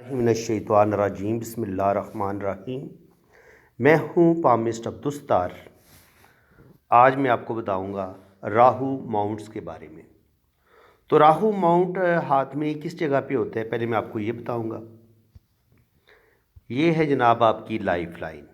मिनश्शैतानिर्रजीम बिस्मिल्लाहिर्रहमानिर्रहीम। मैं हूँ पामिस्ट अब्दुस्तार। आज मैं आपको बताऊँगा राहू माउंट्स के बारे में। तो राहू माउंट हाथ में किस जगह पे होता है, पहले मैं आपको ये बताऊँगा। ये है जनाब आपकी लाइफ लाइन।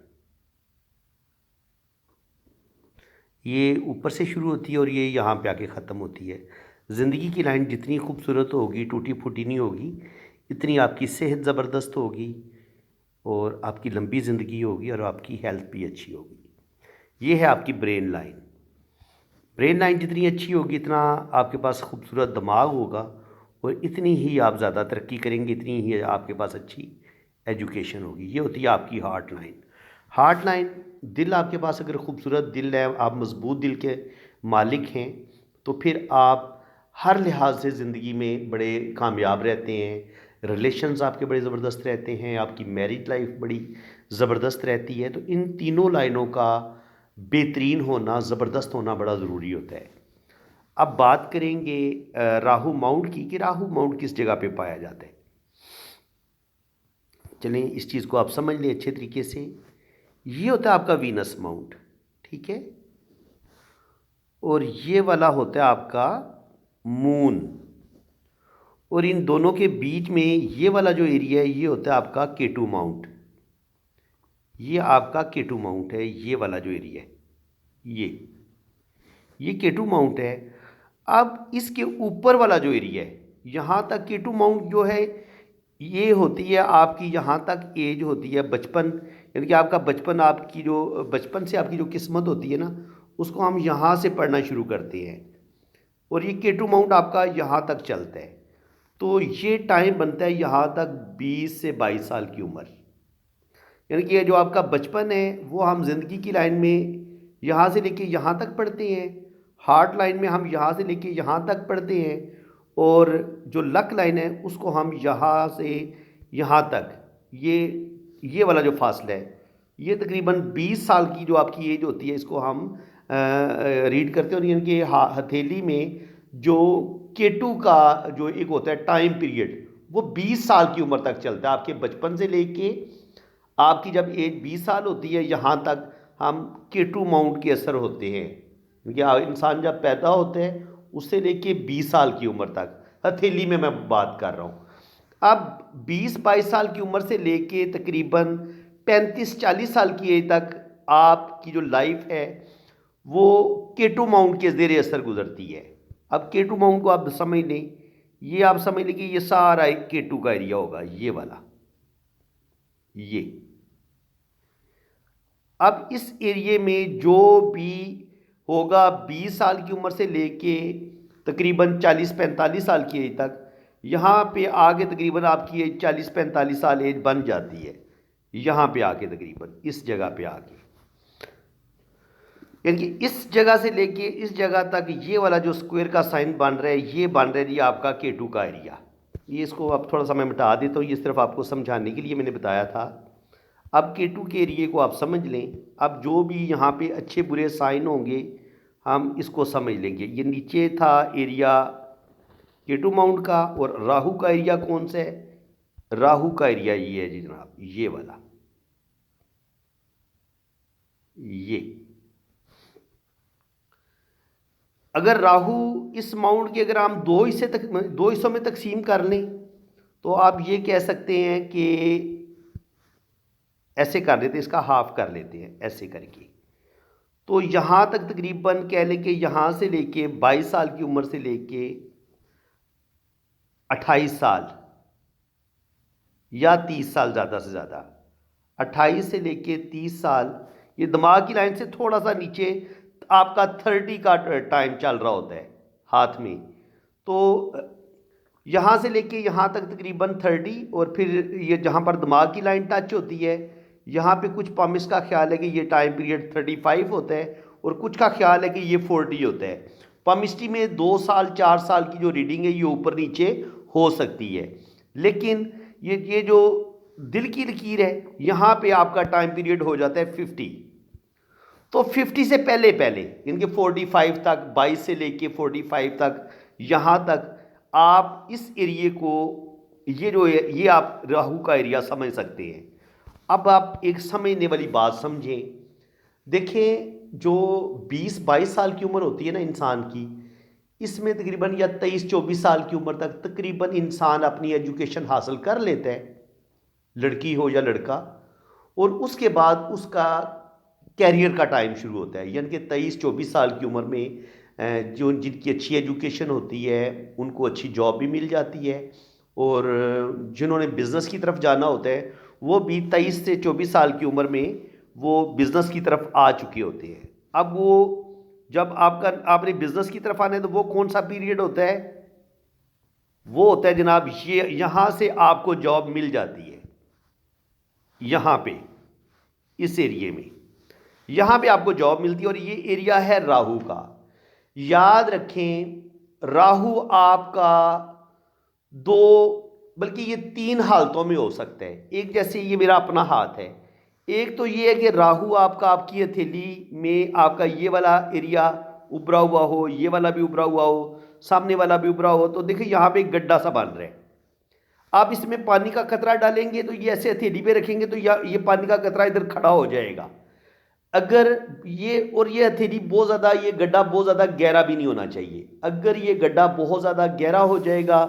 ये ऊपर से शुरू होती है और ये यहाँ पे आके ख़त्म होती है। ज़िंदगी की लाइन जितनी खूबसूरत होगी, टूटी फूटी नहीं होगी, इतनी आपकी सेहत ज़बरदस्त होगी और आपकी लंबी ज़िंदगी होगी और आपकी हेल्थ भी अच्छी होगी। ये है आपकी ब्रेन लाइन। ब्रेन लाइन जितनी अच्छी होगी, इतना आपके पास खूबसूरत दिमाग होगा और इतनी ही आप ज़्यादा तरक्की करेंगे, इतनी ही आपके पास अच्छी एजुकेशन होगी। ये होती है आपकी हार्ट लाइन। हार्ट लाइन, दिल आपके पास अगर खूबसूरत दिल है, आप मज़बूत दिल के मालिक हैं, तो फिर आप हर लिहाज से ज़िंदगी में बड़े कामयाब रहते हैं। रिलेशंस आपके बड़े ज़बरदस्त रहते हैं, आपकी मैरिज लाइफ बड़ी ज़बरदस्त रहती है। तो इन तीनों लाइनों का बेहतरीन होना, ज़बरदस्त होना बड़ा ज़रूरी होता है। अब बात करेंगे राहू माउंट की, कि राहू माउंट किस जगह पे पाया जाता है। चलें इस चीज़ को आप समझ लें अच्छे तरीके से। ये होता है आपका वीनस माउंट, ठीक है, और ये वाला होता है आपका मून, और इन दोनों के बीच में ये वाला जो एरिया है ये होता है आपका केटू माउंट। ये आपका केटू माउंट है, ये वाला जो एरिया है ये केटू माउंट है। अब इसके ऊपर वाला जो एरिया है, यहाँ तक केटू माउंट जो है, ये होती है आपकी यहाँ तक एज होती है बचपन, यानी कि आपका बचपन, आपकी जो बचपन से आपकी जो किस्मत होती है ना, उसको हम यहाँ से पढ़ना शुरू करते हैं और ये केटू माउंट आपका यहाँ तक चलता है। तो ये टाइम बनता है यहाँ तक 20 से 22 साल की उम्र, यानी कि ये जो आपका बचपन है वो हम जिंदगी की लाइन में यहाँ से लेके यहाँ तक पढ़ते हैं, हार्ट लाइन में हम यहाँ से लेके यहाँ तक पढ़ते हैं, और जो लक लाइन है उसको हम यहाँ से यहाँ तक, ये वाला जो फासला है, ये तकरीबन 20 साल की जो आपकी एज होती है, इसको हम रीड करते हैं। और यानी कि हथेली में जो केटू का जो एक होता है टाइम पीरियड, वो 20 साल की उम्र तक चलता है। आपके बचपन से लेके आपकी जब एज 20 साल होती है, यहाँ तक हम केटू माउंट के असर होते हैं। क्योंकि इंसान जब पैदा होते हैं उससे लेके 20 साल की उम्र तक, हथेली में मैं बात कर रहा हूँ। अब 20-22 साल की उम्र से लेके तकरीबन 35-40 साल की एज तक आपकी जो लाइफ है वो केटू माउंट के ज़ेरे असर गुजरती है। अब केटू माउंट को आप समझ लें, ये आप समझ लें कि ये सारा एक केटू का एरिया होगा, ये वाला, ये। अब इस एरिए में जो भी होगा 20 साल की उम्र से लेके तकरीबन 40-45 साल की एज तक, यहाँ पे आगे तकरीबन आपकी एज 40-45 साल एज बन जाती है। यहाँ पे आके तकरीबन इस जगह पे आके, यानी कि इस जगह से लेके इस जगह तक ये वाला जो स्क्वायर का साइन बन रहा है, ये बन रहा है ये आपका केटू का एरिया। ये इसको अब थोड़ा सा मैं मिटा देता हूँ, ये सिर्फ आपको समझाने के लिए मैंने बताया था। अब केटू के एरिए को आप समझ लें। अब जो भी यहाँ पे अच्छे बुरे साइन होंगे हम इसको समझ लेंगे। ये नीचे था एरिया केटू माउंट का, और राहु का एरिया कौन सा है? राहु का एरिया ये है जी जनाब, ये वाला, ये। अगर राहु इस माउंट की अगर हम दो हिस्सों में तकसीम कर लें, तो आप ये कह सकते हैं कि ऐसे कर लेते हैं, इसका हाफ कर लेते हैं ऐसे करके। तो यहाँ तक तकरीबन कह लें कि यहाँ से लेके 22 साल की उम्र से लेके 28 साल या 30 साल, ज़्यादा से ज़्यादा 28 से लेके 30 साल, ये दिमाग की लाइन से थोड़ा सा नीचे आपका 30 का टाइम चल रहा होता है हाथ में। तो यहाँ से लेके यहाँ तक तकरीबन 30, और फिर ये जहाँ पर दिमाग की लाइन टच होती है, यहाँ पे कुछ पमिस का ख्याल है कि ये टाइम पीरियड 35 होता है, और कुछ का ख्याल है कि ये 40 होता है। पमिस्ट्री में 2 साल 4 साल की जो रीडिंग है ये ऊपर नीचे हो सकती है, लेकिन ये जो दिल की लकीर है यहाँ पे आपका टाइम पीरियड हो जाता है 50। तो 50 से पहले पहले इनके 45 तक, 22 से लेके 45 तक, यहाँ तक आप इस एरिए को ये जो है ये आप राहु का एरिया समझ सकते हैं। अब आप एक समझने वाली बात समझें। देखें जो 20-22 साल की उम्र होती है ना इंसान की, इसमें तकरीबन या 23-24 साल की उम्र तक तकरीबन इंसान अपनी एजुकेशन हासिल कर लेता है, लड़की हो या लड़का। और उसके बाद उसका कैरियर का टाइम शुरू होता है, यानी कि 23-24 साल की उम्र में जो जिनकी अच्छी एजुकेशन होती है उनको अच्छी जॉब भी मिल जाती है, और जिन्होंने बिज़नेस की तरफ जाना होता है वो भी 23 से 24 साल की उम्र में वो बिज़नेस की तरफ आ चुके होते हैं। अब वो जब आपने बिज़नेस की तरफ आने तो वो कौन सा पीरियड होता है? वो होता है जनाब ये यहाँ से आपको जॉब मिल जाती है, यहाँ पे इस एरिए में यहाँ पे आपको जॉब मिलती है, और ये एरिया है राहु का। याद रखें राहु आपका दो बल्कि ये तीन हालतों में हो सकता है। एक जैसे ये मेरा अपना हाथ है, एक तो ये है कि राहु आपका आपकी हथेली में आपका ये वाला एरिया उभरा हुआ हो, ये वाला भी उभरा हुआ हो, सामने वाला भी उभरा हो, तो देखिए यहाँ पे एक गड्ढा सा बन रहा है। आप इसमें पानी का कतरा डालेंगे तो ये ऐसे हथेली पे रखेंगे तो ये पानी का कतरा इधर खड़ा हो जाएगा। अगर ये हथेली बहुत ज़्यादा, ये गड्ढा बहुत ज़्यादा गहरा भी नहीं होना चाहिए। अगर ये गड्ढा बहुत ज़्यादा गहरा हो जाएगा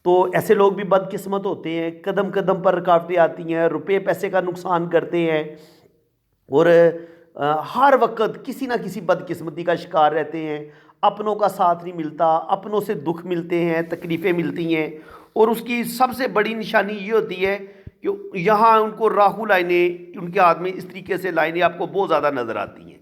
तो ऐसे लोग भी बदकिस्मत होते हैं, कदम कदम पर रुकावटें आती हैं, रुपए पैसे का नुकसान करते हैं, और हर वक्त किसी ना किसी बदकिस्मती का शिकार रहते हैं। अपनों का साथ नहीं मिलता, अपनों से दुख मिलते हैं, तकलीफ़ें मिलती हैं, और उसकी सबसे बड़ी निशानी ये होती है कि यहाँ उनको राहु लाइनें उनके हाथ में इस तरीके से लाइनें आपको बहुत ज़्यादा नज़र आती हैं।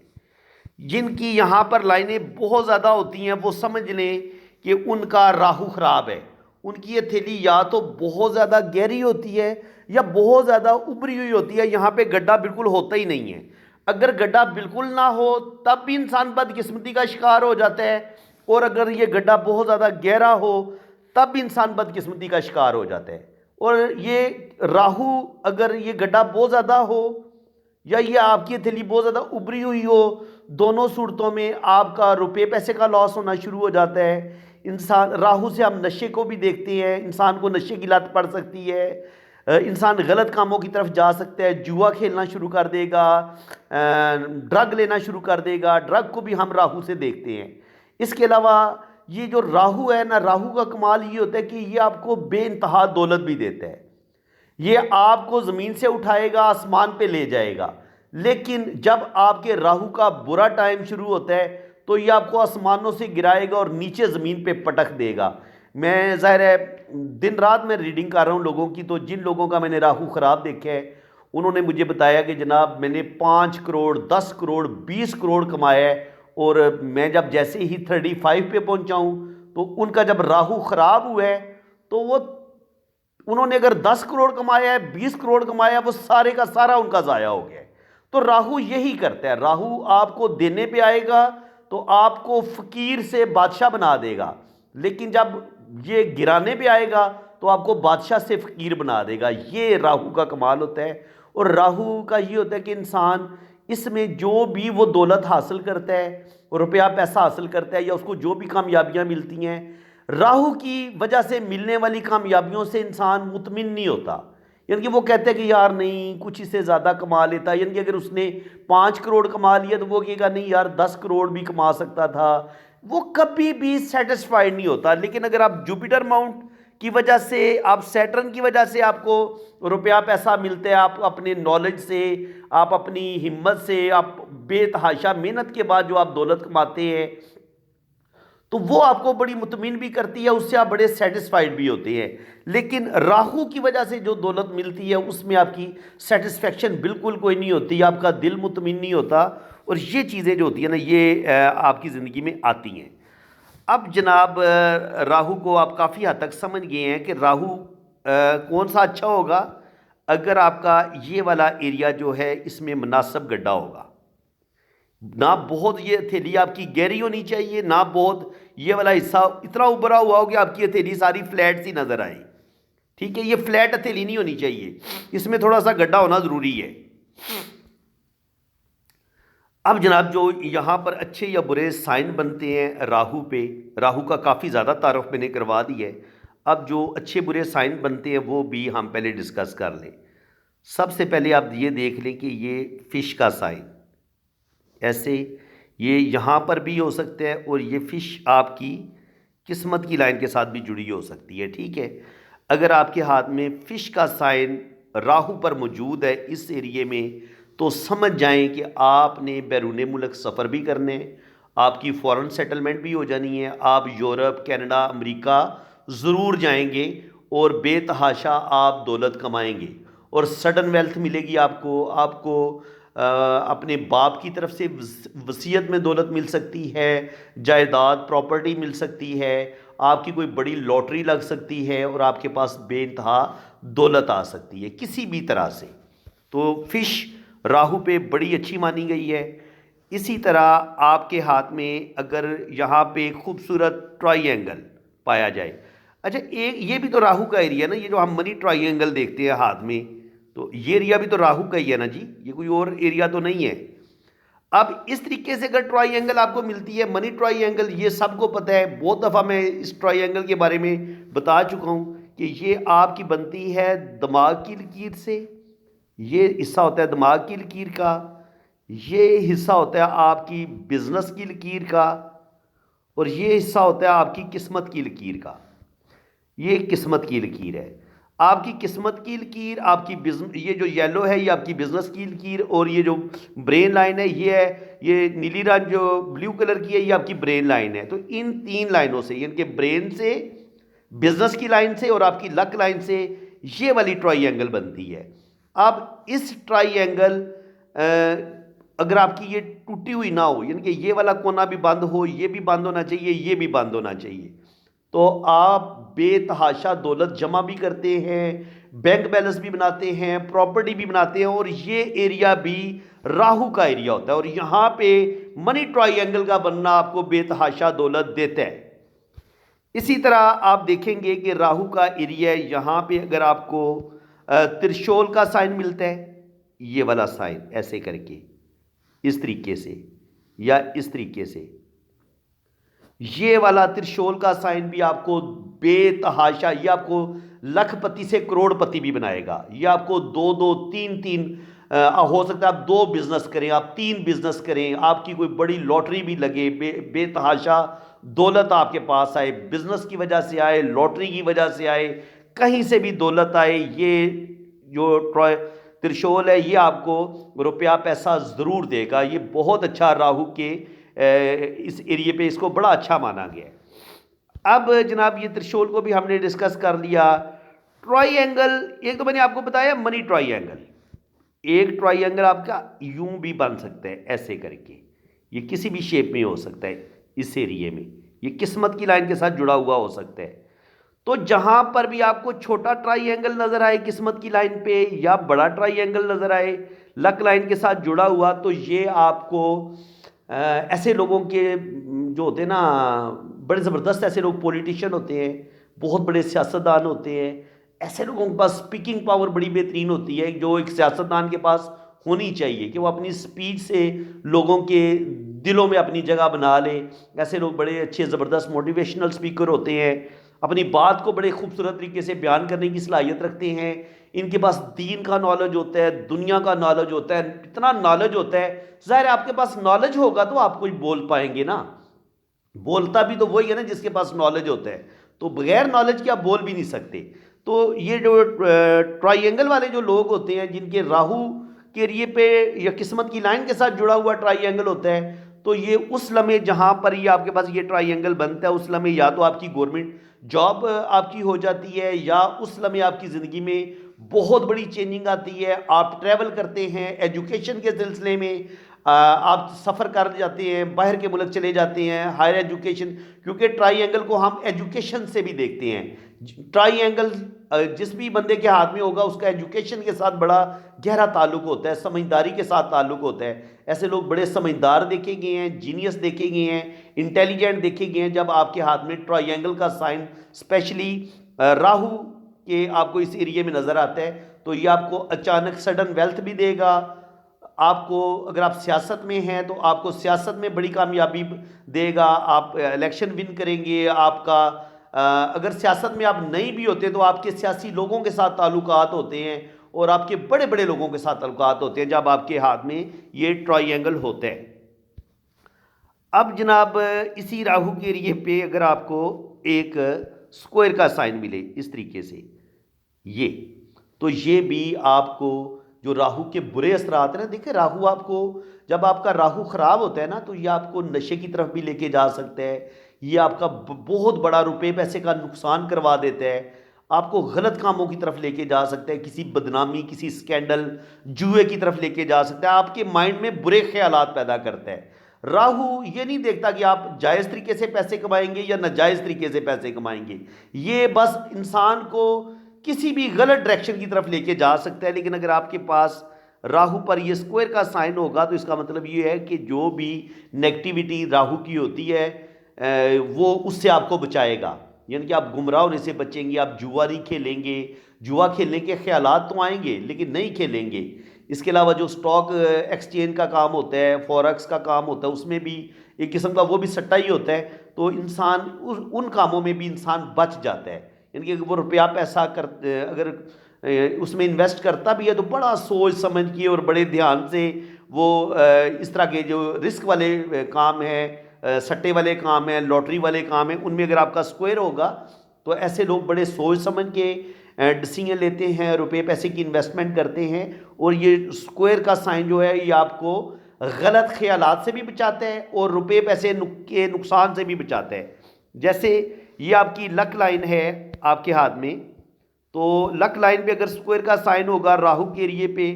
जिनकी यहाँ पर लाइनें बहुत ज़्यादा होती हैं वो समझ लें कि उनका राहु ख़राब है। उनकी हथेली या तो बहुत ज़्यादा गहरी होती है या बहुत ज़्यादा उभरी हुई होती है, यहाँ पे गड्ढा बिल्कुल होता ही नहीं है। अगर गड्ढा बिल्कुल ना हो तब भी इंसान बदकिस्मती का शिकार हो जाता है, और अगर ये गड्ढा बहुत ज़्यादा गहरा हो तब भी इंसान बदकिस्मती का शिकार हो जाता है। और ये राहु अगर ये गड्ढा बहुत ज़्यादा हो या ये आपकी हथेली बहुत ज़्यादा उभरी हुई हो, दोनों सूरतों में आपका रुपये पैसे का लॉस होना शुरू हो जाता है। इंसान राहु से हम नशे को भी देखते हैं, इंसान को नशे की लत पड़ सकती है, इंसान गलत कामों की तरफ जा सकता है, जुआ खेलना शुरू कर देगा, ड्रग लेना शुरू कर देगा। ड्रग को भी हम राहु से देखते हैं। इसके अलावा ये जो राहु है ना, राहु का कमाल ये होता है कि ये आपको बेइंतहा दौलत भी देता है। ये आपको ज़मीन से उठाएगा, आसमान पे ले जाएगा, लेकिन जब आपके राहु का बुरा टाइम शुरू होता है तो ये आपको आसमानों से गिराएगा और नीचे ज़मीन पे पटक देगा। मैं ज़ाहिर है दिन रात में रीडिंग कर रहा हूँ लोगों की, तो जिन लोगों का मैंने राहु ख़राब देखा है उन्होंने मुझे बताया कि जनाब मैंने 5 करोड़ 10 करोड़ 20 करोड़ कमाया है, और मैं जब जैसे ही 35 पे पहुँचा हूँ तो उनका जब राहु ख़राब हुआ है तो उन्होंने अगर 10 करोड़ कमाया है, 20 करोड़ कमाया, वो सारे का सारा उनका ज़ाया हो गया है। तो राहु यही करता है, राहु आपको देने पे आएगा तो आपको फ़कीर से बादशाह बना देगा, लेकिन जब ये गिराने पे आएगा तो आपको बादशाह से फ़कीर बना देगा। ये राहु का कमाल होता है। और राहु का ये होता है कि इंसान इसमें जो भी वो दौलत हासिल करता है, रुपया पैसा हासिल करता है, या उसको जो भी कामयाबियाँ मिलती हैं, राहु की वजह से मिलने वाली कामयाबियों से इंसान मुतमिन नहीं होता। यानी कि वो कहते हैं कि यार नहीं, कुछ इससे ज़्यादा कमा लेता। यानी कि अगर उसने 5 करोड़ कमा लिया तो वो कहेगा नहीं यार 10 करोड़ भी कमा सकता था। वो कभी भी सेटिस्फाइड नहीं होता। लेकिन अगर आप जुपिटर माउंट की वजह से, आप सैटर्न की वजह से आपको रुपया पैसा मिलता है, आप अपने नॉलेज से, आप अपनी हिम्मत से, आप बेतहाशा मेहनत के बाद जो आप दौलत कमाते हैं, तो वो आपको बड़ी मुतमिन भी करती है, उससे आप बड़े सेटिस्फाइड भी होते हैं। लेकिन राहु की वजह से जो दौलत मिलती है उसमें आपकी सेटिस्फेक्शन बिल्कुल कोई नहीं होती, आपका दिल मुतमिन नहीं होता, और ये चीज़ें जो होती है ना ये आपकी ज़िंदगी में आती हैं। अब जनाब राहु को आप काफ़ी हद तक समझ गए हैं कि राहु कौन सा अच्छा होगा। अगर आपका ये वाला एरिया जो है इसमें मुनासिब गड्ढा होगा, ना बहुत ये हथेली आपकी गहरी होनी चाहिए, ना बहुत ये वाला हिस्सा इतना उभरा हुआ हो कि आपकी हथेली सारी फ्लैट सी नज़र आए। ठीक है, ये फ्लैट हथेली नहीं होनी चाहिए, इसमें थोड़ा सा गड्ढा होना ज़रूरी है। अब जनाब जो यहाँ पर अच्छे या बुरे साइन बनते हैं राहु पे, राहु का काफ़ी ज़्यादा तारुफ मैंने करवा दी है। अब जो अच्छे बुरे साइन बनते हैं वो भी हम पहले डिस्कस कर लें। सबसे पहले आप ये देख लें कि ये फिश का साइन ऐसे ये यहाँ पर भी हो सकता है और ये फिश आपकी किस्मत की लाइन के साथ भी जुड़ी हो सकती है। ठीक है, अगर आपके हाथ में फिश का साइन राहु पर मौजूद है इस एरिए में, तो समझ जाएं कि आपने बैरून मुल्क सफ़र भी करने, आपकी फ़ॉरेन सेटलमेंट भी हो जानी है, आप यूरोप, कनाडा, अमेरिका ज़रूर जाएंगे और बेतहाशा आप दौलत कमाएंगे और सडन वेल्थ मिलेगी आपको। आपको अपने बाप की तरफ से वसीयत में दौलत मिल सकती है, जायदाद प्रॉपर्टी मिल सकती है, आपकी कोई बड़ी लॉटरी लग सकती है और आपके पास बेइंतहा दौलत आ सकती है किसी भी तरह से। तो फिश राहु पे बड़ी अच्छी मानी गई है। इसी तरह आपके हाथ में अगर यहाँ पे खूबसूरत ट्राइंगल पाया जाए, अच्छा एक ये भी तो राहु का एरिया ना, ये जो हम मनी ट्राइंगल देखते हैं हाथ में, तो ये एरिया भी तो राहु का ही है ना जी, ये कोई और एरिया तो नहीं है। अब इस तरीके से अगर ट्राइंगल आपको मिलती है मनी ट्राइंगल, ये सबको पता है, बहुत दफ़ा मैं इस ट्राइंगल के बारे में बता चुका हूँ कि ये आपकी बनती है दिमाग की लकीर से। ये हिस्सा होता है दिमाग की लकीर का, ये हिस्सा होता है आपकी बिजनेस की लकीर का, और ये हिस्सा होता है आपकी किस्मत की लकीर का। ये किस्मत की लकीर है, आपकी किस्मत की लकीर, आपकी बिजनेस, ये जो येलो है ये आपकी बिजनेस की लकीर, और ये जो ब्रेन लाइन है ये है, ये नीली रंग जो ब्लू कलर की है ये आपकी ब्रेन लाइन है। तो इन तीन लाइनों से, यानी कि ब्रेन से, बिजनेस की लाइन से और आपकी लक लाइन से ये वाली ट्राइंगल बनती है। अब इस ट्राइंगल अगर आपकी ये टूटी हुई ना हो, यानी कि ये वाला कोना भी बंद हो, ये भी बंद होना चाहिए, ये भी बंद होना चाहिए, तो आप बेतहाशा दौलत जमा भी करते हैं, बैंक बैलेंस भी बनाते हैं, प्रॉपर्टी भी बनाते हैं, और ये एरिया भी राहु का एरिया होता है और यहाँ पे मनी ट्राइंगल का बनना आपको बेतहाशा दौलत देता है। इसी तरह आप देखेंगे कि राहु का एरिया यहाँ पे अगर आपको त्रिशूल का साइन मिलता है, ये वाला साइन ऐसे करके इस तरीके से या इस तरीके से, ये वाला त्रिशूल का साइन भी आपको बेतहाशा, ये आपको लखपति से करोड़पति भी बनाएगा। ये आपको दो दो तीन तीन हो सकता है आप दो बिजनेस करें, आप तीन बिजनेस करें, आपकी कोई बड़ी लॉटरी भी लगे, बेतहाशा दौलत आपके पास आए, बिजनेस की वजह से आए, लॉटरी की वजह से आए, कहीं से भी दौलत आए, ये जो त्रिशूल है ये आपको रुपया पैसा ज़रूर देगा। ये बहुत अच्छा राहु के इस एरिए पे इसको बड़ा अच्छा माना गया है। अब जनाब ये त्रिशूल को भी हमने डिस्कस कर लिया। ट्राइंगल, एक तो मैंने आपको बताया मनी ट्राइंगल, एक ट्राइंगल आपका यूं भी बन सकता है ऐसे करके, ये किसी भी शेप में हो सकता है इस एरिए में, ये किस्मत की लाइन के साथ जुड़ा हुआ हो सकता है। तो जहां पर भी आपको छोटा ट्राइंगल नजर आए किस्मत की लाइन पे या बड़ा ट्राइंगल नजर आए लक लाइन के साथ जुड़ा हुआ, तो ये आपको ऐसे लोगों के जो होते हैं ना, बड़े ज़बरदस्त ऐसे लोग पॉलिटिशियन होते हैं, बहुत बड़े सियासतदान होते हैं, ऐसे लोगों के पास स्पीकिंग पावर बड़ी बेहतरीन होती है, जो एक सियासतदान के पास होनी चाहिए कि वो अपनी स्पीच से लोगों के दिलों में अपनी जगह बना ले। ऐसे लोग बड़े अच्छे ज़बरदस्त मोटिवेशनल स्पीकर होते हैं, अपनी बात को बड़े खूबसूरत तरीके से बयान करने की सलाहियत रखते हैं, इनके पास दीन का नॉलेज होता है, दुनिया का नॉलेज होता है, इतना नॉलेज होता है। ज़ाहिर है आपके पास नॉलेज होगा तो आप कुछ बोल पाएंगे ना, बोलता भी तो वही है ना जिसके पास नॉलेज होता है, तो बगैर नॉलेज के आप बोल भी नहीं सकते। तो ये जो ट्राइंगल वाले जो लोग होते हैं जिनके राहु के एरिए पे या किस्मत की लाइन के साथ जुड़ा हुआ ट्राइंगल होता है, तो ये उस लम्हे जहाँ पर ये आपके पास ये ट्राइंगल बनता है उस लम्हे या तो आपकी गवर्नमेंट जॉब आपकी हो जाती है, या उस लम्हे आपकी ज़िंदगी में बहुत बड़ी चेंजिंग आती है, आप ट्रैवल करते हैं एजुकेशन के सिलसिले में, आप सफ़र कर जाते हैं, बाहर के मुल्क चले जाते हैं हायर एजुकेशन, क्योंकि ट्राइंगल को हम एजुकेशन से भी देखते हैं। ट्राइंगल जिस भी बंदे के हाथ में होगा उसका एजुकेशन के साथ बड़ा गहरा ताल्लुक होता है, समझदारी के साथ ताल्लुक होता है। ऐसे लोग बड़े समझदार देखे गए हैं, जीनियस देखे गए हैं, इंटेलिजेंट देखे गए हैं जब आपके हाथ में ट्राइंगल का साइन स्पेशली राहु के आपको इस एरिए में नज़र आता है, तो ये आपको अचानक सडन वेल्थ भी देगा। आपको अगर आप सियासत में हैं तो आपको सियासत में बड़ी कामयाबी देगा, आप इलेक्शन विन करेंगे, आपका अगर सियासत में आप नहीं भी होते तो आपके सियासी लोगों के साथ ताल्लुकात होते हैं और आपके बड़े बड़े लोगों के साथ ताल्लुकात होते हैं जब आपके हाथ में ये ट्रायंगल होता है। अब जनाब इसी राहु के एरिए पे अगर आपको एक स्क्वायर का साइन मिले इस तरीके से ये, तो ये भी आपको जो राहु के बुरे असरात हैं ना, देखिए राहु आपको, जब आपका राहु खराब होता है ना तो ये आपको नशे की तरफ भी लेके जा सकता है, ये आपका बहुत बड़ा रुपए पैसे का नुकसान करवा देता है, आपको गलत कामों की तरफ लेके जा सकता है, किसी बदनामी किसी स्कैंडल जुए की तरफ लेके जा सकता है, आपके माइंड में बुरे ख्यालात पैदा करता है। राहु ये नहीं देखता कि आप जायज़ तरीके से पैसे कमाएंगे या नाजायज़ तरीके से पैसे कमाएंगे, ये बस इंसान को किसी भी गलत डायरेक्शन की तरफ लेके जा सकता है। लेकिन अगर आपके पास राहु पर ये स्क्वायर का साइन होगा तो इसका मतलब ये है कि जो भी नेगेटिविटी राहु की होती है वो उससे आपको बचाएगा, यानी कि आप गुमराह होने से बचेंगे, आप जुआ नहीं खेलेंगे, जुआ खेलने के ख्यालात तो आएंगे लेकिन नहीं खेलेंगे। इसके अलावा जो स्टॉक एक्सचेंज का काम होता है, फॉरेक्स का काम होता है, उसमें भी एक किस्म का वो भी सट्टा ही होता है, तो इंसान उन कामों में भी इंसान बच जाता है। यानी कि वो रुपया पैसा कर अगर उसमें इन्वेस्ट करता भी है तो बड़ा सोच समझ के और बड़े ध्यान से वो इस तरह के जो रिस्क वाले काम हैं, सट्टे वाले काम हैं, लॉटरी वाले काम हैं, उनमें अगर आपका स्क्वायर होगा तो ऐसे लोग बड़े सोच समझ के डिसीजन लेते हैं, रुपए पैसे की इन्वेस्टमेंट करते हैं। और ये स्क्वायर का साइन जो है ये आपको गलत ख्यालात से भी बचाता है और रुपए पैसे के नुकसान से भी बचाता है। जैसे ये आपकी लक लाइन है आपके हाथ में, तो लक लाइन पे अगर स्क्वायर का साइन होगा राहु के एरिए पे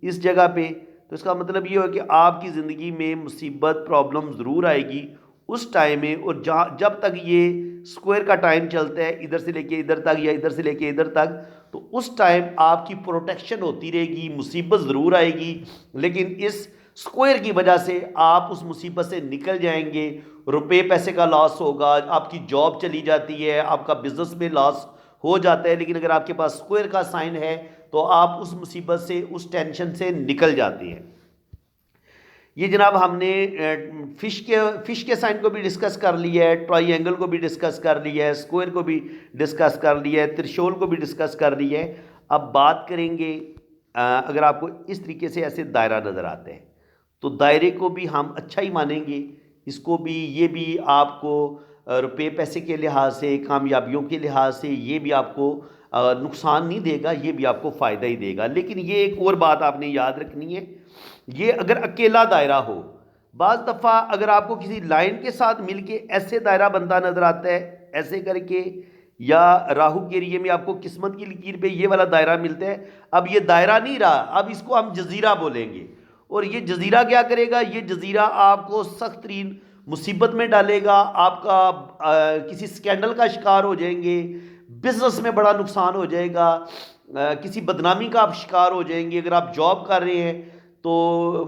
इस जगह पे, तो इसका मतलब ये हो कि आपकी ज़िंदगी में मुसीबत प्रॉब्लम ज़रूर आएगी उस टाइम में। और जहाँ जब तक ये स्क्वायर का टाइम चलता है इधर से लेके इधर तक या इधर से लेके इधर तक, तो उस टाइम आपकी प्रोटेक्शन होती रहेगी, मुसीबत ज़रूर आएगी लेकिन इस स्क्वायर की वजह से आप उस मुसीबत से निकल जाएंगे। रुपए पैसे का लॉस होगा, आपकी जॉब चली जाती है, आपका बिजनेस में लॉस हो जाता है, लेकिन अगर आपके पास स्क्वायर का साइन है तो आप उस मुसीबत से उस टेंशन से निकल जाते हैं। ये जनाब हमने फिश के साइन को भी डिस्कस कर लिया है, ट्रायंगल को भी डिस्कस कर लिया है, स्क्वायर को भी डिस्कस कर लिया है, त्रिशूल को भी डिस्कस कर लिया है। अब बात करेंगे अगर आपको इस तरीके से ऐसे दायरा नज़र आता है तो दायरे को भी हम अच्छा ही मानेंगे, इसको भी, ये भी आपको रुपए पैसे के लिहाज से, कामयाबियों के लिहाज से ये भी आपको नुकसान नहीं देगा, ये भी आपको फ़ायदा ही देगा। लेकिन ये एक और बात आपने याद रखनी है, ये अगर अकेला दायरा हो, बाज़ दफ़ा अगर आपको किसी लाइन के साथ मिलके ऐसे दायरा बनता नज़र आता है ऐसे करके, या राहु के एरिए में आपको किस्मत की लकीर पे ये वाला दायरा मिलता है, अब ये दायरा नहीं रहा, अब इसको हम जजीरा बोलेंगे। और ये जजीरा क्या करेगा, ये जजीरा आपको सख्त तरीन मुसीबत में डालेगा, आपका किसी स्कैंडल का शिकार हो जाएंगे, बिजनेस में बड़ा नुकसान हो जाएगा, किसी बदनामी का आप शिकार हो जाएंगे। अगर आप जॉब कर रहे हैं तो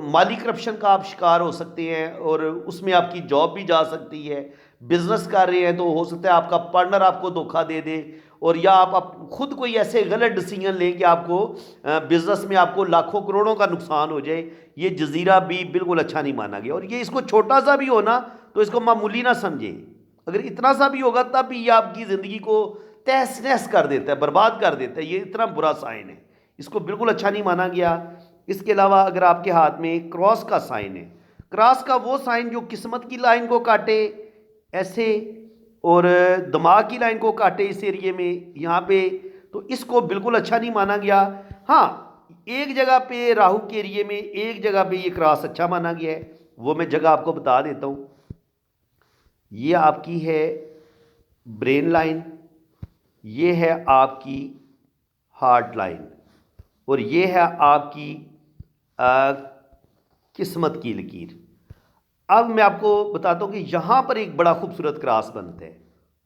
माली करप्शन का आप शिकार हो सकते हैं और उसमें आपकी जॉब भी जा सकती है। बिजनेस कर रहे हैं तो हो सकता है आपका पार्टनर आपको धोखा दे दे, और या आप खुद कोई ऐसे गलत डिसीजन लें कि आपको बिजनेस में आपको लाखों करोड़ों का नुकसान हो जाए। ये जजीरा भी बिल्कुल अच्छा नहीं माना गया। और ये इसको छोटा सा भी हो ना तो इसको मामूली ना समझे, अगर इतना सा भी होगा तब भी ये आपकी ज़िंदगी को तहस नहस कर देता है, बर्बाद कर देता है। ये इतना बुरा साइन है, इसको बिल्कुल अच्छा नहीं माना गया। इसके अलावा अगर आपके हाथ में क्रॉस का साइन है, क्रॉस का वो साइन जो किस्मत की लाइन को काटे ऐसे और दिमाग की लाइन को काटे इस एरिए में यहाँ पे, तो इसको बिल्कुल अच्छा नहीं माना गया। हाँ, एक जगह पे राहु के एरिए में एक जगह पे ये क्रॉस अच्छा माना गया है, वो मैं जगह आपको बता देता हूँ। ये आपकी है ब्रेन लाइन, ये है आपकी हार्ट लाइन, और ये है आपकी किस्मत की लकीर। अब मैं आपको बताता हूँ कि यहाँ पर एक बड़ा खूबसूरत क्रॉस बनता है।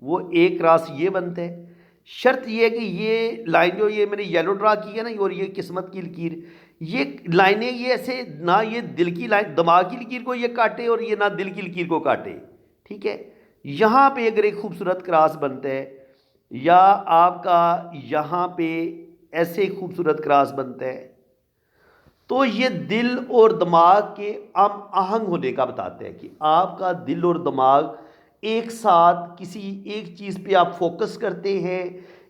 वो एक क्रॉस ये बनता है, शर्त ये है कि ये लाइन जो ये मैंने येलो ड्रा की है ना, और ये किस्मत की लकीर, ये लाइनें ये ऐसे ना ये दिल की लाइन दिमाग की लकीर को ये काटे और ये ना दिल की लकीर को काटे, ठीक है। यहाँ पे अगर एक खूबसूरत क्रॉस बनता है या आपका यहाँ पे ऐसे खूबसूरत क्रॉस बनता है, तो ये दिल और दिमाग के हम आहंग होने का बताते हैं कि आपका दिल और दिमाग एक साथ किसी एक चीज़ पे आप फोकस करते हैं।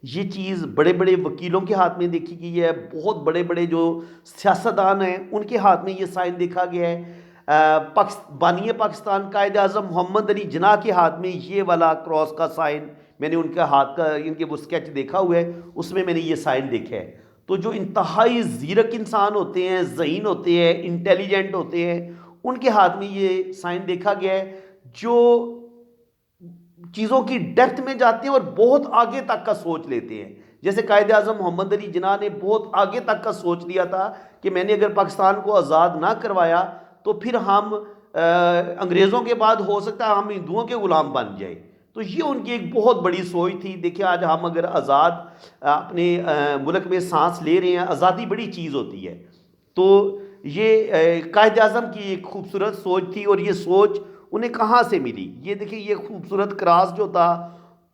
ये चीज़ बड़े बड़े वकीलों के हाथ में देखी गई है, बहुत बड़े बड़े जो सियासतदान हैं उनके हाथ में ये साइन देखा गया है। बानी पाकिस्तान कायद आज़म मोहम्मद अली जिन्ना के हाथ में ये वाला क्रॉस का साइन, मैंने उनके हाथ का इनके वो स्केच देखा हुआ है, उसमें मैंने ये साइन देखा है। तो जो इंतहाई ज़ीरक इंसान होते हैं, ज़हीन होते हैं, इंटेलिजेंट होते हैं, उनके हाथ में ये साइन देखा गया है, जो चीज़ों की डेप्थ में जाते हैं और बहुत आगे तक का सोच लेते हैं। जैसे कायद आज़म मोहम्मद अली जिन्ना ने बहुत आगे तक का सोच लिया था कि मैंने अगर पाकिस्तान को आज़ाद ना करवाया तो फिर हम अंग्रेज़ों के बाद हो सकता है हम हिंदुओं के ग़ुलाम बन जाए। तो ये उनकी एक बहुत बड़ी सोच थी। देखिए आज हम अगर आज़ाद अपने मुल्क में सांस ले रहे हैं, आज़ादी बड़ी चीज़ होती है। तो ये कायद आज़म की एक खूबसूरत सोच थी और ये सोच उन्हें कहाँ से मिली। ये देखिए ये खूबसूरत क्रॉस जो था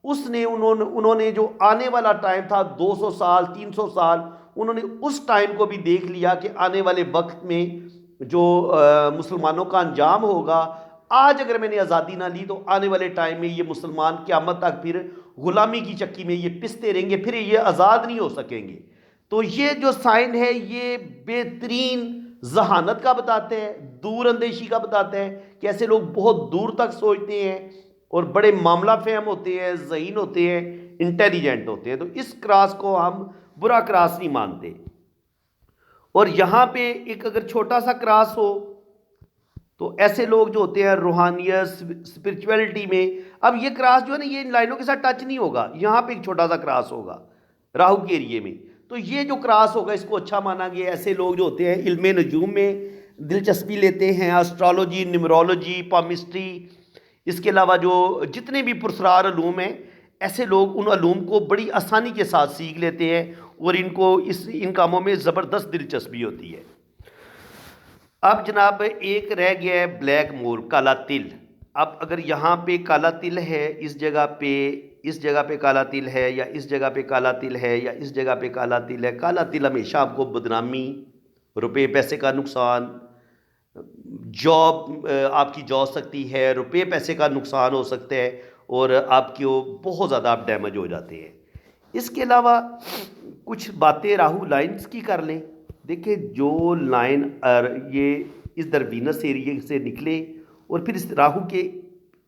उसने उन्होंने जो आने वाला टाइम था 200 साल 300 साल, उन्होंने उस टाइम को भी देख लिया कि आने वाले वक्त में जो मुसलमानों का अंजाम होगा, आज अगर मैंने आज़ादी ना ली तो आने वाले टाइम में ये मुसलमान क़यामत तक फिर ग़ुलामी की चक्की में ये पिसते रहेंगे, फिर ये आज़ाद नहीं हो सकेंगे। तो ये जो साइन है ये बेहतरीन जहानत का बताते हैं, दूर अंदेशी का बताते हैं कि ऐसे लोग बहुत दूर तक सोचते हैं और बड़े मामला फ़हम होते हैं, ज़हीन होते हैं, इंटेलिजेंट होते हैं। तो इस क्रॉस को हम बुरा क्रॉस नहीं मानते। और यहाँ पे एक अगर छोटा सा क्रॉस हो तो ऐसे लोग जो होते हैं रूहानियत स्पिरिचुअलिटी में, अब ये क्रॉस जो है ना ये इन लाइनों के साथ टच नहीं होगा, यहाँ पे एक छोटा सा क्रॉस होगा राहु के एरिए में। तो ये जो क्रॉस होगा इसको अच्छा माना गया। ऐसे लोग जो होते हैं इल्मे नजूम में दिलचस्पी लेते हैं, एस्ट्रोलॉजी, न्यूमरोलॉजी, पामिस्ट्री, इसके अलावा जो जितने भी पुरस्कार अलूम हैं, ऐसे लोग उन अलूम को बड़ी आसानी के साथ सीख लेते हैं और इनको इन कामों में ज़बरदस्त दिलचस्पी होती है। अब जनाब एक रह गया है ब्लैक मोर, काला तिल। अब अगर यहाँ पे काला तिल है, इस जगह पे काला तिल है, या इस जगह पे काला तिल है, या इस जगह पे काला तिल है, काला तिल हमेशा आपको बदनामी, रुपए पैसे का नुकसान, जॉब आपकी जा सकती है, रुपए पैसे का नुकसान हो सकता है और आपकी वो बहुत ज़्यादा आप डैमेज हो जाते हैं। इसके अलावा कुछ बातें राहु लाइन्स की कर लें। देखिए जो लाइन ये इस दरवीनस एरिए से निकले और फिर इस राहु के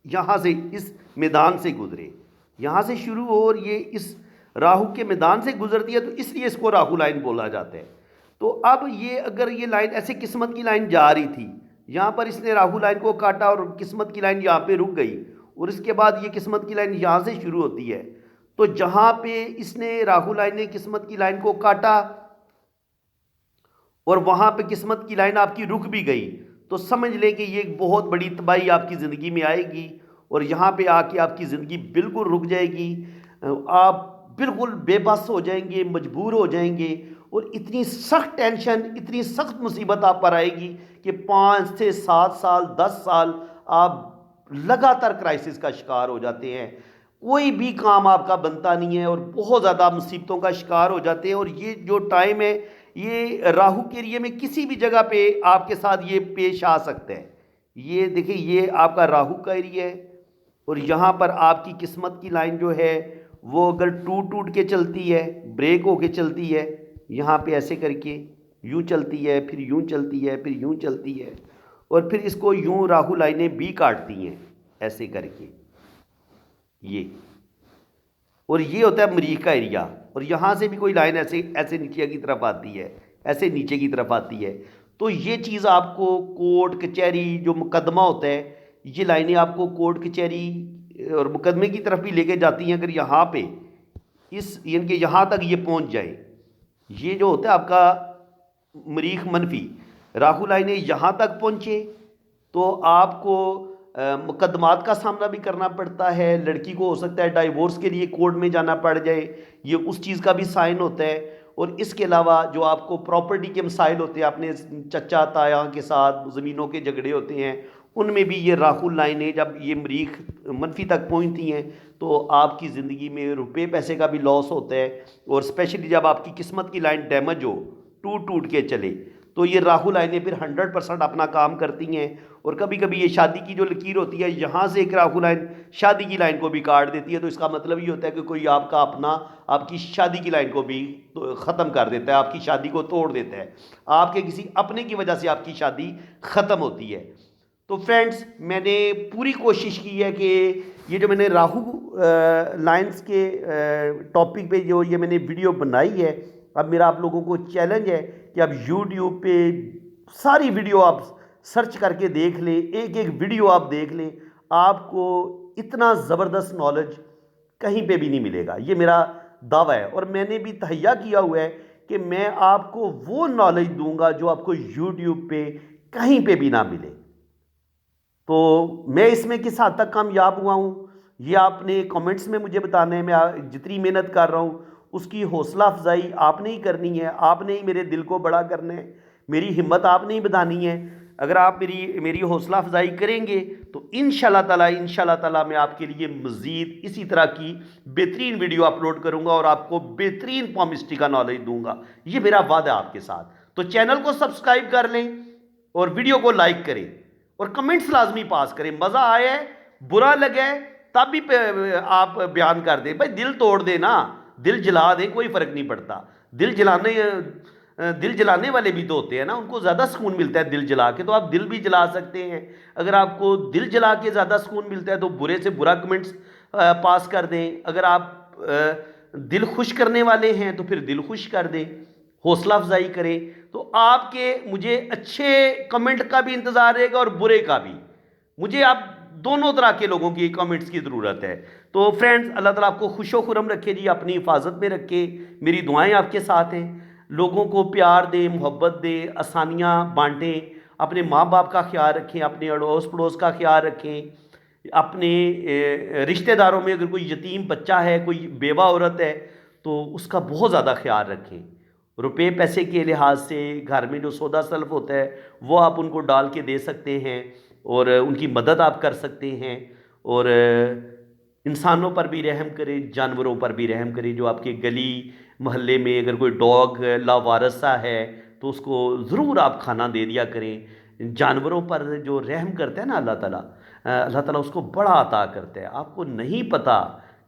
यहाँ से इस मैदान से गुजरे, यहाँ से शुरू हो और ये इस राहु के मैदान से गुजरती है, तो इसलिए इसको राहु लाइन बोला जाता है। तो अब ये अगर ये लाइन ऐसे किस्मत की लाइन जा रही थी, यहाँ पर इसने राहु लाइन को काटा और किस्मत की लाइन यहाँ पे रुक गई और इसके बाद ये किस्मत की लाइन यहाँ से शुरू होती है। तो जहाँ पे इसने राहु लाइन ने किस्मत की लाइन को काटा और वहाँ पे किस्मत की लाइन आपकी रुक भी गई, तो समझ लें कि ये एक बहुत बड़ी तबाही आपकी ज़िंदगी में आएगी और यहाँ पे आके आपकी ज़िंदगी बिल्कुल रुक जाएगी। आप बिल्कुल बेबस हो जाएंगे, मजबूर हो जाएंगे और इतनी सख्त टेंशन, इतनी सख्त मुसीबत आप पर आएगी कि 5 से 7 साल 10 साल आप लगातार क्राइसिस का शिकार हो जाते हैं। कोई भी काम आपका बनता नहीं है और बहुत ज़्यादा मुसीबतों का शिकार हो जाते हैं। और ये जो टाइम है ये राहु के एरिए में किसी भी जगह पे आपके साथ ये पेश आ सकता है। ये देखिए ये आपका राहु का एरिया है और यहाँ पर आपकी किस्मत की लाइन जो है वो अगर टूट के चलती है, ब्रेक होके चलती है, यहाँ पे ऐसे करके यूँ चलती है, फिर यूँ चलती है, फिर यूँ चलती है और फिर इसको यूँ राहु लाइनें भी काटती हैं ऐसे करके ये। और ये होता है मरीख का एरिया और यहाँ से भी कोई लाइन ऐसे ऐसे नीचे की तरफ आती है, ऐसे नीचे की तरफ आती है। तो ये चीज़ आपको कोर्ट कचहरी जो मुकदमा होता है, ये लाइनें आपको कोर्ट कचहरी और मुकदमे की तरफ भी लेके जाती हैं। अगर यहाँ पे इस इनके यहाँ तक ये पहुँच जाए, ये जो होता है आपका मरीख मनफी, राहु लाइनें यहाँ तक पहुँचे तो आपको मुकदमात का सामना भी करना पड़ता है। लड़की को हो सकता है डाइवोर्स के लिए कोर्ट में जाना पड़ जाए, ये उस चीज़ का भी साइन होता है। और इसके अलावा जो आपको प्रॉपर्टी के मसाइल होते हैं, अपने चचा ताया के साथ ज़मीनों के झगड़े होते हैं, उनमें भी ये राहु लाइनें जब ये मरीख मनफी तक पहुंचती हैं तो आपकी ज़िंदगी में रुपए पैसे का भी लॉस होता है। और स्पेशली जब आपकी किस्मत की लाइन डैमेज हो, टूट के चले, तो ये राहु लाइनें फिर 100% अपना काम करती हैं और कभी कभी ये शादी की जो लकीर होती है यहाँ से एक राहु लाइन शादी की लाइन को भी काट देती है, तो इसका मतलब ये होता है कि कोई आपका अपना आपकी शादी की लाइन को भी तो ख़त्म कर देता है, आपकी शादी को तोड़ देता है, आपके किसी अपने की वजह से आपकी शादी ख़त्म होती है। तो फ्रेंड्स, मैंने पूरी कोशिश की है कि ये जो मैंने राहु लाइन्स के टॉपिक पे जो ये मैंने वीडियो बनाई है, अब मेरा आप लोगों को चैलेंज है कि आप यूट्यूब पे सारी वीडियो आप सर्च करके देख लें, एक एक वीडियो आप देख लें, आपको इतना ज़बरदस्त नॉलेज कहीं पे भी नहीं मिलेगा, ये मेरा दावा है। और मैंने भी तहैया किया हुआ है कि मैं आपको वो नॉलेज दूंगा जो आपको यूट्यूब पे कहीं पे भी ना मिले। तो मैं इसमें किस हद तक कामयाब हुआ हूँ ये आपने कमेंट्स में मुझे बताना है। मैं जितनी मेहनत कर रहा हूँ उसकी हौसला अफजाई आपने ही करनी है, आपने ही मेरे दिल को बड़ा करना है, मेरी हिम्मत आपने ही बढ़ानी है। अगर आप मेरी हौसला अफजाई करेंगे तो इंशाल्लाह ताला मैं आपके लिए मज़ीद इसी तरह की बेहतरीन वीडियो अपलोड करूँगा और आपको बेहतरीन पॉमिस्ट्री का नॉलेज दूंगा, ये मेरा वादा आपके साथ। तो चैनल को सब्सक्राइब कर लें और वीडियो को लाइक करें और कमेंट्स लाजमी पास करें। मज़ा आया बुरा लगे तब भी आप बयान कर दें, भाई दिल तोड़ दे ना, दिल जला दें, कोई फ़र्क नहीं पड़ता। दिल जलाने वाले भी तो होते हैं ना, उनको ज़्यादा सुकून मिलता है दिल जला के, तो आप दिल भी जला सकते हैं। अगर आपको दिल जला के ज़्यादा सुकून मिलता है तो बुरे से बुरा कमेंट्स पास कर दें। अगर आप दिल खुश करने वाले हैं तो फिर दिल खुश कर दें, हौसला अफजाई करें। तो आपके मुझे अच्छे कमेंट का भी इंतज़ार रहेगा और बुरे का भी। मुझे आप दोनों तरह के लोगों की कमेंट्स की ज़रूरत है। तो फ्रेंड्स, अल्लाह ताला आपको खुशो खुरम रखे जी, अपनी हिफाजत में रखे। मेरी दुआएं आपके साथ हैं। लोगों को प्यार दें, मोहब्बत दें, आसानियाँ बांटें, अपने माँ बाप का ख्याल रखें, अपने अड़ोस पड़ोस का ख्याल रखें, अपने रिश्तेदारों में अगर कोई यतीम बच्चा है, कोई बेवा औरत है तो उसका बहुत ज़्यादा ख्याल रखें। रुपए पैसे के लिहाज से घर में जो सौदा सल्फ होता है वो आप उनको डाल के दे सकते हैं और उनकी मदद आप कर सकते हैं। और इंसानों पर भी रहम करें, जानवरों पर भी रहम करें। जो आपके गली मोहल्ले में अगर कोई डॉग लावारिस सा है तो उसको ज़रूर आप खाना दे दिया करें। जानवरों पर जो रहम करता है ना अल्लाह ताला उसको बड़ा अता करता है। आपको नहीं पता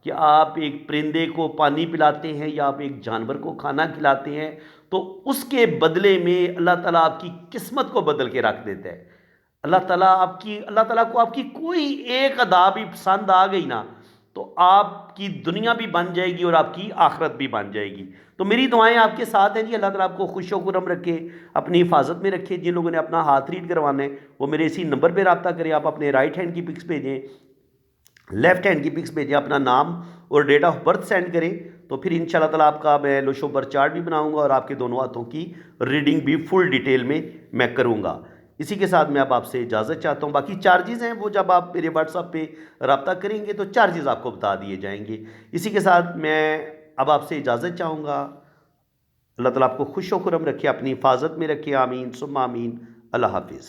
कि आप एक परिंदे को पानी पिलाते हैं या आप एक जानवर को खाना खिलाते हैं तो उसके बदले में अल्लाह ताला आपकी किस्मत को बदल के रख देता है। अल्लाह ताला को आपकी कोई एक अदा भी पसंद आ गई ना तो आपकी दुनिया भी बन जाएगी और आपकी आखिरत भी बन जाएगी। तो मेरी दुआएं आपके साथ हैं जी। अल्लाह ताला आपको खुशो खुरम रखे, अपनी हिफाजत में रखे। जिन लोगों ने अपना हाथ रीड करवाना है वो मेरे इसी नंबर पर रब्ता करें। आप अपने राइट हैंड की पिक्स भेजें, लेफ्ट हैंड की पिक्स भेजें, अपना नाम और डेट ऑफ बर्थ सेंड करें। तो फिर इंशाल्लाह ताला आपका मैं लोशो बर्थ चार्ट भी बनाऊंगा और आपके दोनों हाथों की रीडिंग भी फुल डिटेल में मैं करूंगा। इसी के साथ मैं अब आपसे इजाज़त चाहता हूँ। बाकी चार्जेज़ हैं वो जब आप मेरे व्हाट्सएप पे रब्ता करेंगे तो चार्जेज़ आपको बता दिए जाएंगे। इसी के साथ मैं अब आपसे इजाज़त चाहूँगा। अल्लाह ताला आपको खुशो खुरम रखे, अपनी हिफाजत में रखे। आमीन सुम्मा आमीन। अल्लाह हाफिज़।